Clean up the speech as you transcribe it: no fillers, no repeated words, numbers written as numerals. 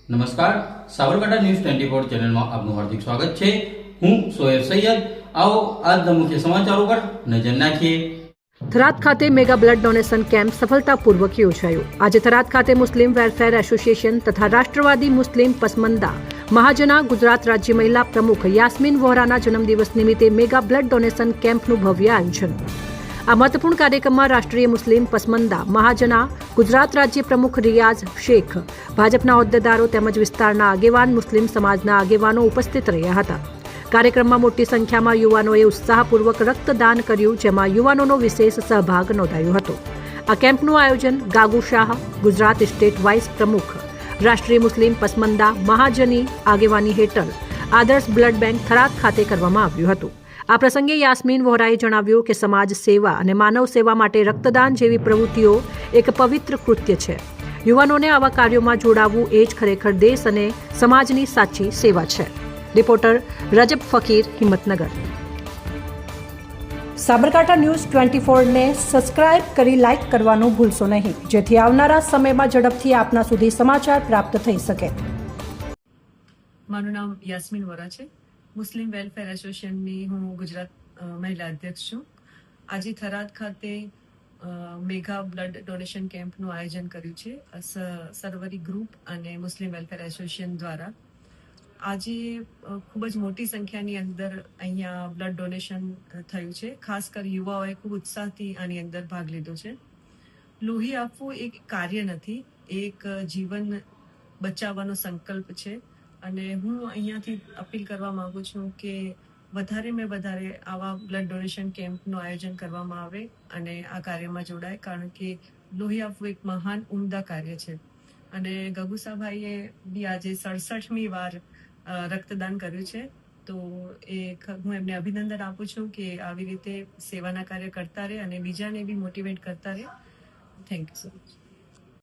નમસ્કાર, સાબરકાંઠા ન્યૂઝ 24 ચેનલમાં આપનું હાર્દિક સ્વાગત છે। હું સોહેર સૈયદ। આવો આજના મુખ્ય સમાચારો પર નજર નાખીએ। થરાદ ખાતે મેગા બ્લડ ડોનેશન કેમ્પ સફળતાપૂર્વક યોજાયો। આજે થરાદ ખાતે મુસ્લિમ વેલફેર એસોસિએશન તથા રાષ્ટ્રવાદી મુસ્લિમ પસમંદા મહાજના ગુજરાત રાજ્ય મહિલા પ્રમુખ યાસ્મીન વોહરાના જન્મદિવસ નિમિત્તે મેગા બ્લડ ડોનેશન કેમ્પનું ભવ્ય આયોજન। આ મહત્વપૂર્ણ કાર્યક્રમમાં રાષ્ટ્રીય મુસ્લિમ પસમંદા મહાજના ગુજરાત રાજ્ય પ્રમુખ રિયાઝ શેખ, ભાજપના હોદ્દેદારો તેમજ વિસ્તારના આગેવાન મુસ્લિમ સમાજના આગેવાનો ઉપસ્થિત રહ્યા હતા। કાર્યક્રમમાં મોટી સંખ્યામાં યુવાનોએ ઉત્સાહપૂર્વક રક્તદાન કર્યું, જેમાં યુવાનોનો વિશેષ સહભાગ નોંધાયો હતો। આ કેમ્પનું આયોજન ગાગુ શાહ, ગુજરાત સ્ટેટ વાઇસ પ્રમુખ, રાષ્ટ્રીય મુસ્લિમ પસમંદા મહાજની આગેવાની હેઠળ આદર્શ બ્લડ બેંક થરાદ ખાતે કરવામાં આવ્યું હતું। આ પ્રસંગે યાસ્મીન વોહરાએ જણાવ્યું કે સમાજ સેવા અને માનવ સેવા માટે રક્તદાન જેવી પ્રવૃત્તિઓ એક પવિત્ર કૃત્ય છે। યુવાનોને આવા કાર્યોમાં જોડાવવું એ જ ખરેખર દેશ અને સમાજની સાચી સેવા છે। રિપોર્ટર રજબ ફકીર, હિંમતનગર। સાબરકાંઠા ન્યૂઝ 24 ને સબસ્ક્રાઇબ કરી લાઇક કરવાનું ભૂલશો નહીં, જેથી આવનારા સમયમાં ઝડપથી આપના સુધી સમાચાર પ્રાપ્ત થઈ શકે। મારું નામ યાસ્મીન વોરા છે। મુસ્લિમ વેલફેર એસોસિએશનની હું ગુજરાત મહિલા અધ્યક્ષ છું। આજે થરાદ ખાતે મેગા બ્લડ ડોનેશન કેમ્પનું આયોજન કર્યું છે સરવરી ગ્રુપ અને મુસ્લિમ વેલફેર એસોસિએશન દ્વારા। આજે ખૂબ જ મોટી સંખ્યાની અંદર અહીંયા બ્લડ ડોનેશન થયું છે। ખાસ કરી યુવાઓએ ખૂબ ઉત્સાહથી આની અંદર ભાગ લીધો છે। લોહી આપવું એક કાર્ય નથી, એક જીવન બચાવવાનો સંકલ્પ છે। અને હું અહીંયાથી અપીલ કરવા માંગુ છું કે વધારેમાં વધારે આવા બ્લડ ડોનેશન કેમ્પનું આયોજન કરવામાં આવે અને આ કાર્યમાં જોડાય, કારણ કે લોહી આપવું એક મહાન ઉમદા કાર્ય છે। અને ગગુસાભાઈએ બી આજે 67મી વાર રક્તદાન કર્યું છે, તો હું એમને અભિનંદન આપું છું કે આવી રીતે સેવાના કાર્ય કરતા રહે અને બીજાને બી મોટિવેટ કરતા રહે। Thank you so much.